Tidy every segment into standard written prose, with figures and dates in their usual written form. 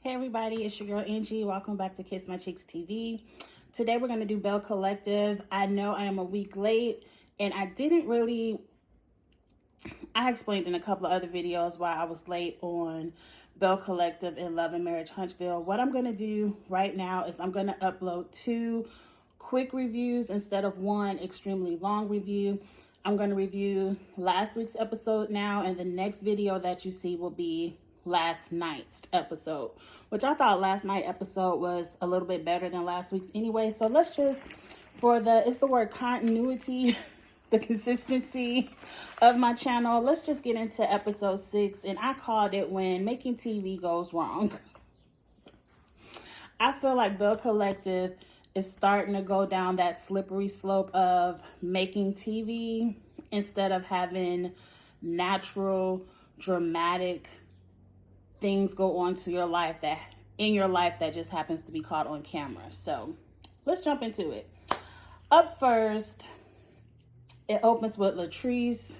Hey everybody, it's your girl Angie. Welcome back to Kiss My Cheeks TV. Today we're going to do Belle Collective. I know I am a week late and I explained in a couple of other videos why I was late on Belle Collective and Love and Marriage Huntsville. What I'm going to do right now is I'm going to upload 2 quick reviews instead of 1 extremely long review. I'm going to review last week's episode now, and the next video that you see will be last night's episode, which I thought last night's episode was a little bit better than last week's anyway. So let's just, it's the word continuity, the consistency of my channel. Let's just get into episode 6, and I called it When Making TV Goes Wrong. I feel like Belle Collective is starting to go down that slippery slope of making TV instead of having natural, dramatic things go on to your life that just happens to be caught on camera. So let's jump into it. Up first, it opens with Latrice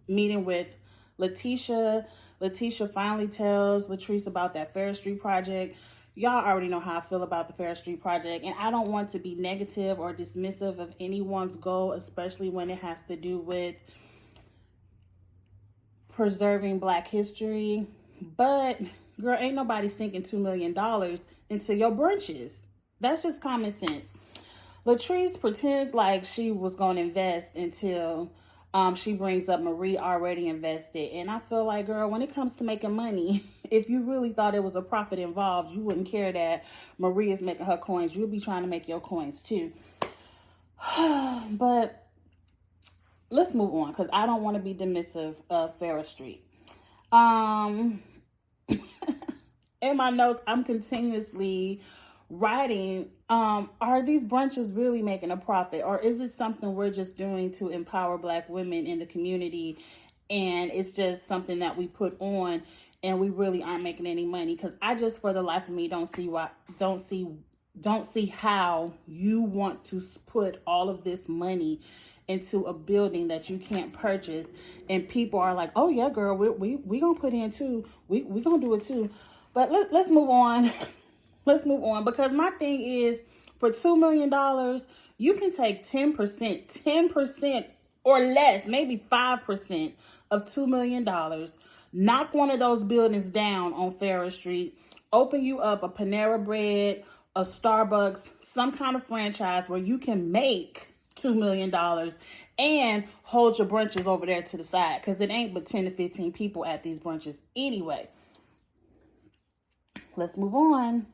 meeting with Letitia. Letitia finally tells Latrice about that Ferris Street project. Y'all already know how I feel about the Ferris Street project, and I don't want to be negative or dismissive of anyone's goal, especially when it has to do with preserving Black history. But girl, ain't nobody sinking $2 million into your brunches. That's just common sense. Latrice pretends like she was going to invest until she brings up Marie already invested. And I feel like, girl, when it comes to making money, if you really thought it was a profit involved, you wouldn't care that Marie is making her coins. You'll be trying to make your coins too. But let's move on, because I don't want to be dismissive of Ferris Street. In my notes, I'm continuously writing, are these brunches really making a profit, or is it something we're just doing to empower Black women in the community, and it's just something that we put on and we really aren't making any money? Because I just, for the life of me, don't see how you want to put all of this money into a building that you can't purchase, and people are like, oh yeah, girl, we gonna put in too, we gonna do it too. But let's move on. Let's move on, because my thing is, for $2 million, you can take 10% or less, maybe 5% of $2 million, knock one of those buildings down on Ferris Street, open you up a Panera Bread, a Starbucks, some kind of franchise where you can make $2 million and hold your brunches over there to the side, because it ain't but 10 to 15 people at these brunches anyway. Let's move on.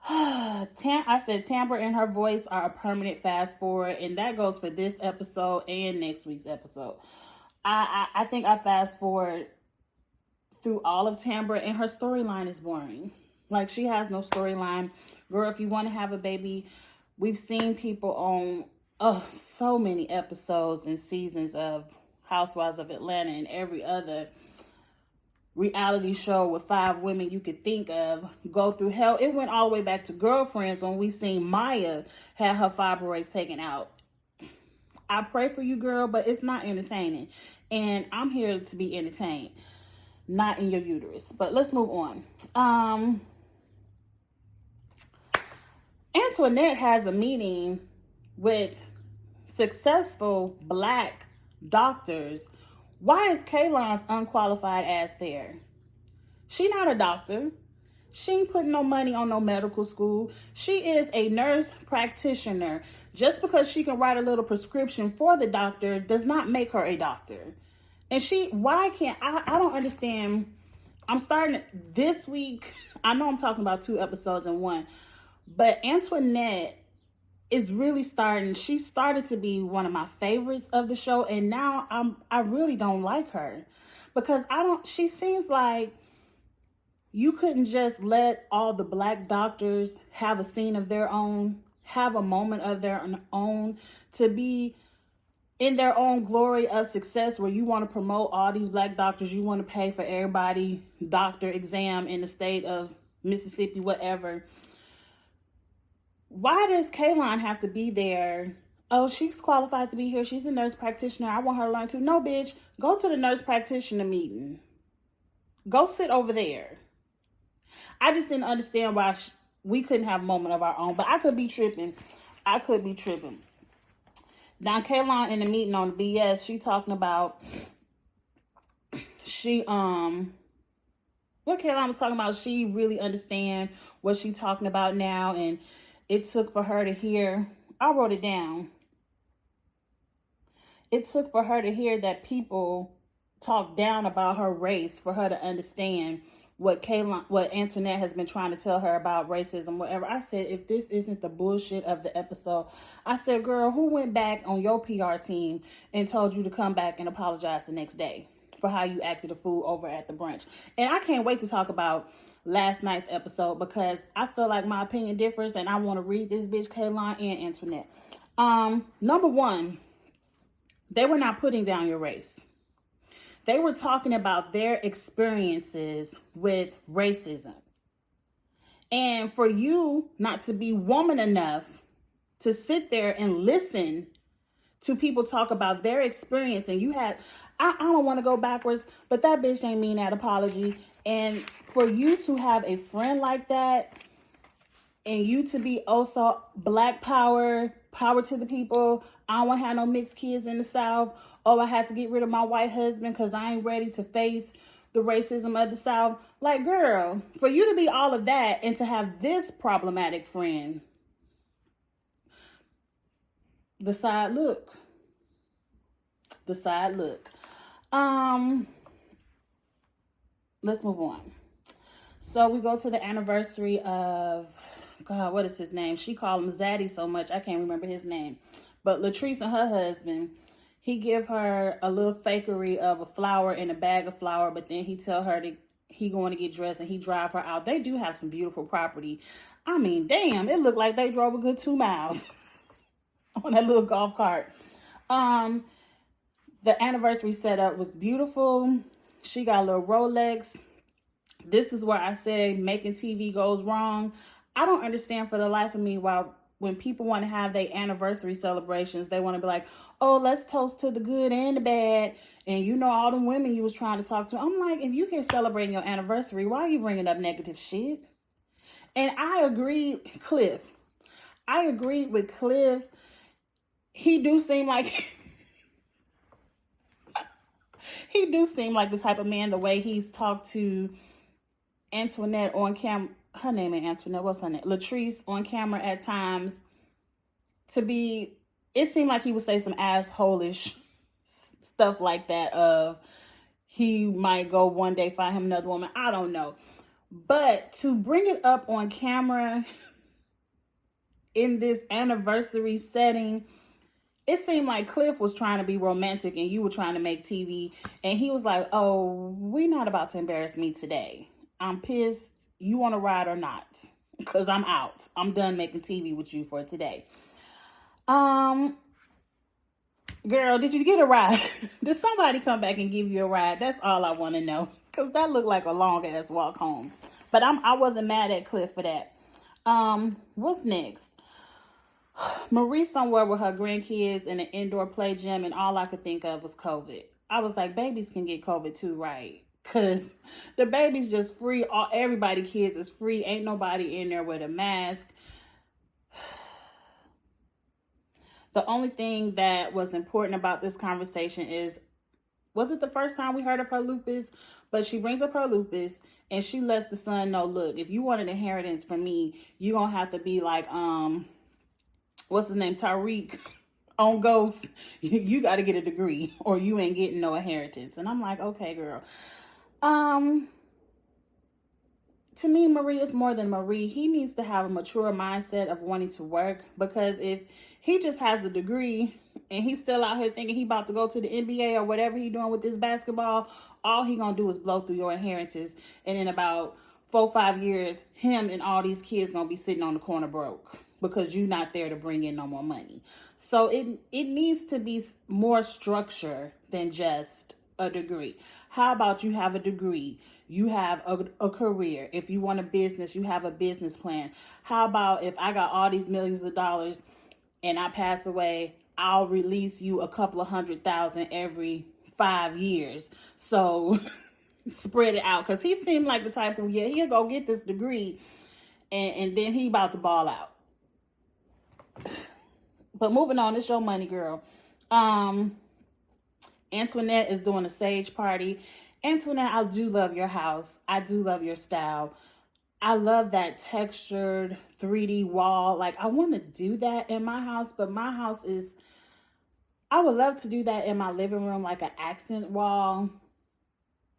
I said timbre and her voice are a permanent fast forward, and that goes for this episode and next week's episode. I think I fast forward through all of timbre, and her storyline is boring. Like, she has no storyline. Girl, if you want to have a baby, we've seen people on so many episodes and seasons of Housewives of Atlanta and every other reality show with 5 women you could think of go through hell. It went all the way back to Girlfriends when we seen Maya had her fibroids taken out. I pray for you, girl, but it's not entertaining. And I'm here to be entertained, not in your uterus. But let's move on. Antoinette has a meeting with successful Black doctors. Why is Kaylon's unqualified ass there? She not a doctor. She ain't putting no money on no medical school. She is a nurse practitioner. Just because she can write a little prescription for the doctor does not make her a doctor. And I don't understand. I'm starting this week. I know I'm talking about 2 episodes in one, but Antoinette is really she started to be one of my favorites of the show, and now I really don't like her, because she seems like you couldn't just let all the Black doctors have a scene of their own, have a moment of their own, to be in their own glory of success, where you want to promote all these Black doctors, you want to pay for everybody doctor exam in the state of Mississippi, whatever. Why does Kaylon have to be there? Oh, she's qualified to be here. She's a nurse practitioner. I want her to learn too. No, bitch. Go to the nurse practitioner meeting. Go sit over there. I just didn't understand why we couldn't have a moment of our own. But I could be tripping. I could be tripping. Now, Kaylon in the meeting on the BS, she talking about she what Kaylon was talking about. She really understand what she talking about now, and it took for her to hear. I wrote it down. It took for her to hear that people talk down about her race for her to understand what Antoinette has been trying to tell her about racism, whatever. I said, if this isn't the bullshit of the episode, I said, girl, who went back on your PR team and told you to come back and apologize the next day for how you acted a fool over at the brunch? And I can't wait to talk about last night's episode because I feel like my opinion differs and I want to read this bitch Kaylon and Antoinette. Number one, they were not putting down your race. They were talking about their experiences with racism. And for you not to be woman enough to sit there and listen to people talk about their experience, and you had, I don't want to go backwards, but that bitch ain't mean that apology. And for you to have a friend like that, and you to be also black power to the people. I don't want to have no mixed kids in the South. Oh, I had to get rid of my white husband because I ain't ready to face the racism of the South. Like, girl, for you to be all of that and to have this problematic friend, the side look. Let's move on. So we go to the anniversary of, God, what is his name? She called him Zaddy so much, I can't remember his name. But Latrice and her husband, he give her a little fakery of a flower and a bag of flour, but then he tell her that he going to get dressed and he drive her out. They do have some beautiful property. I mean, damn, it looked like they drove a good 2 miles on that little golf cart. The anniversary setup was beautiful. She got a little Rolex. This is where I say making TV goes wrong. I don't understand for the life of me why when people want to have their anniversary celebrations, they want to be like, oh, let's toast to the good and the bad. And you know all them women you was trying to talk to. I'm like, if you here celebrating your anniversary, why are you bringing up negative shit? And I agreed with Cliff. He do seem like he do seem like the type of man, the way he's talked to Antoinette on camera. Her name ain't Antoinette. What's her name? Latrice on camera at times. It seemed like he would say some asshole-ish stuff like that of he might go one day find him another woman. I don't know. But to bring it up on camera in this anniversary setting, it seemed like Cliff was trying to be romantic and you were trying to make TV. And he was like, oh, we're not about to embarrass me today. I'm pissed. You want to ride or not? Because I'm out. I'm done making TV with you for today. Girl, did you get a ride? Did somebody come back and give you a ride? That's all I want to know. Because that looked like a long ass walk home. But I wasn't mad at Cliff for that. What's next? Marie somewhere with her grandkids in an indoor play gym, and all I could think of was COVID. I was like, babies can get COVID too, right? Because the baby's just free. Everybody kids is free. Ain't nobody in there with a mask. The only thing that was important about this conversation is, was it the first time we heard of her lupus? But she brings up her lupus and she lets the son know, look, if you want an inheritance from me, you're going to have to be like, what's his name? Tariq on Ghost. You got to get a degree or you ain't getting no inheritance. And I'm like, okay, girl. To me, Marie is more than Marie. He needs to have a mature mindset of wanting to work, because if he just has a degree and he's still out here thinking he about to go to the NBA or whatever he doing with this basketball, all he gonna do is blow through your inheritance. And in about 4-5 years, him and all these kids gonna be sitting on the corner broke because you're not there to bring in no more money. So it needs to be more structure than just a degree. How about you have a degree? You have a career. If you want a business, you have a business plan. How about if I got all these millions of dollars and I pass away, I'll release you a couple of $100,000 every 5 years. So spread it out. Because he seemed like the type of, yeah, he'll go get this degree and then he about to ball out. But moving on, it's your money, girl. Antoinette is doing a sage party. Antoinette, I do love your house. I do love your style. I love that textured 3D wall. Like, I want to do that in my house, but my house is, I would love to do that in my living room, like an accent wall,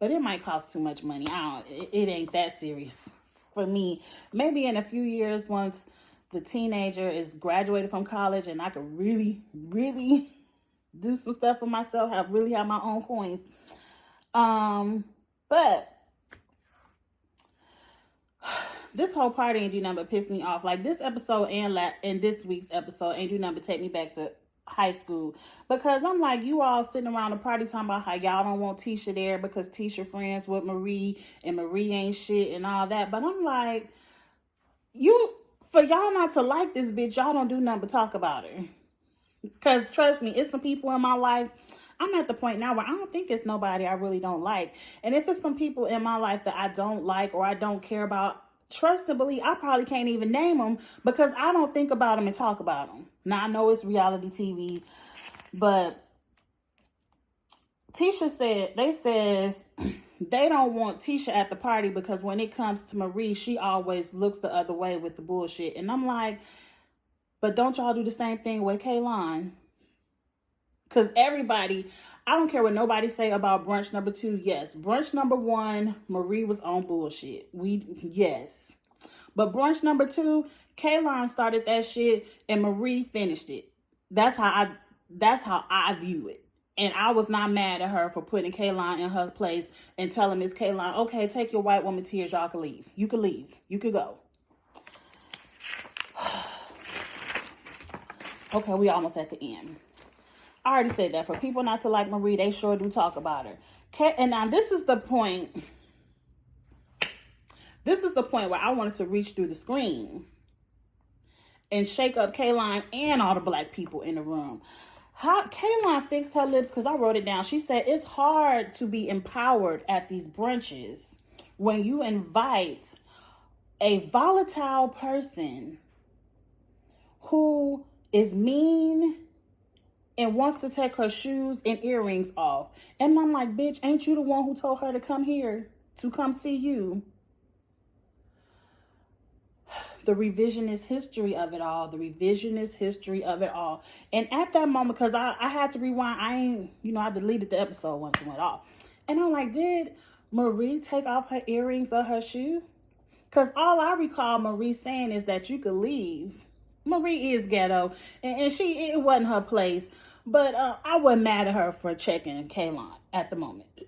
but it might cost too much money. It ain't that serious for me. Maybe in a few years, once the teenager is graduated from college and I could really, really do some stuff for myself, have my own coins. But this whole party ain't do nothing but piss me off. Like, this episode and this week's episode ain't do nothing but take me back to high school, because I'm like, you all sitting around the party talking about how y'all don't want Tisha there because Tisha friends with Marie and Marie ain't shit and all that. But I'm like, for y'all not to like this bitch, y'all don't do nothing but talk about her. Because trust me, it's some people in my life, I'm at the point now where I don't think it's nobody I really don't like. And if it's some people in my life that I don't like or I don't care about, trust and believe, I probably can't even name them because I don't think about them and talk about them. Now, I know it's reality TV, but Tisha says they don't want Tisha at the party because when it comes to Marie, she always looks the other way with the bullshit. And I'm like, but don't y'all do the same thing with Kaylon? Because everybody, I don't care what nobody say about brunch number 2. Yes, brunch number 1, Marie was on bullshit. Yes. But brunch number 2, Kaylon started that shit and Marie finished it. That's how I view it. And I was not mad at her for putting Kaylon in her place and telling Miss Kaylon, okay, take your white woman tears, y'all can leave. You can leave. You could go. Okay, we almost at the end. I already said that. For people not to like Marie, they sure do talk about her. And now this is the point. This is the point where I wanted to reach through the screen and shake up Kaylon and all the black people in the room. How Kaylon fixed her lips, because I wrote it down. She said, it's hard to be empowered at these brunches when you invite a volatile person who is mean and wants to take her shoes and earrings off. And I'm like, bitch, ain't you the one who told her to come here, to come see you? The revisionist history of it all. And at that moment, because I had to rewind, I deleted the episode once it went off. And I'm like, did Marie take off her earrings or her shoe? Because all I recall Marie saying is that you could leave. Marie is ghetto, and it wasn't her place. But I wasn't mad at her for checking Kaylon at the moment. I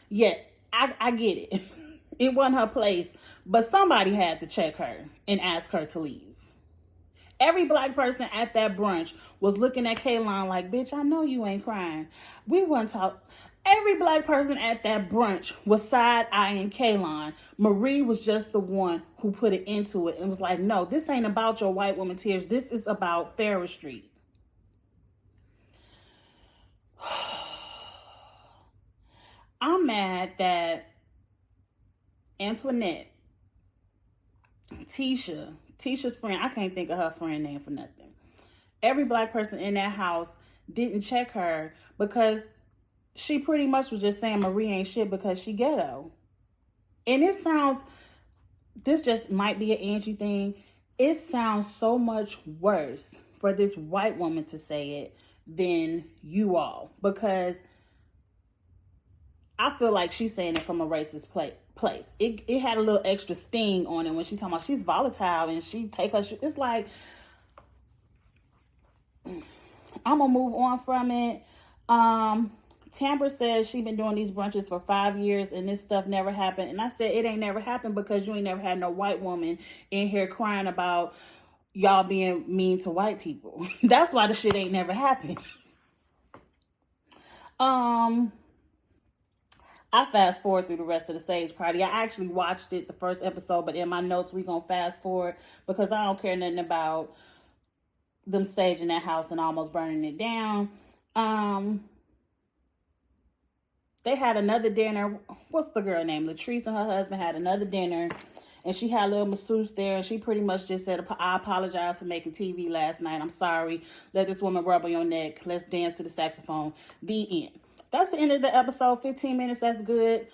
get it. It wasn't her place, but somebody had to check her and ask her to leave. Every black person at that brunch was looking at Kaylon like, bitch, I know you ain't crying. We wouldn't talk. Every black person at that brunch was side-eyeing Kaylon. Marie was just the one who put it into it and was like, no, this ain't about your white woman tears. This is about Ferris Street. I'm mad that Antoinette, Tisha's friend, I can't think of her friend name for nothing. Every black person in that house didn't check her because she pretty much was just saying Marie ain't shit because she ghetto. And this just might be an Angie thing. It sounds so much worse for this white woman to say it than you all. Because I feel like she's saying it from a racist place. It had a little extra sting on it when she's talking about she's volatile and she take her. It's like, I'm going to move on from it. Tamber says she been doing these brunches for 5 years and this stuff never happened. And I said, it ain't never happened because you ain't never had no white woman in here crying about y'all being mean to white people. That's why the shit ain't never happened. I fast forward through the rest of the stage party. I actually watched it, the first episode, but in my notes, we gonna fast forward because I don't care nothing about them staging that house and almost burning it down. They had another dinner. What's the girl name? Latrice and her husband had another dinner. And she had a little masseuse there. And she pretty much just said, I apologize for making TV last night. I'm sorry. Let this woman rub on your neck. Let's dance to the saxophone. The end. That's the end of the episode. 15 minutes. That's good.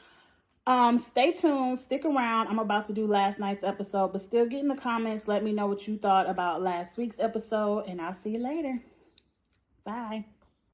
Stay tuned. Stick around. I'm about to do last night's episode. But still get in the comments. Let me know what you thought about last week's episode. And I'll see you later. Bye.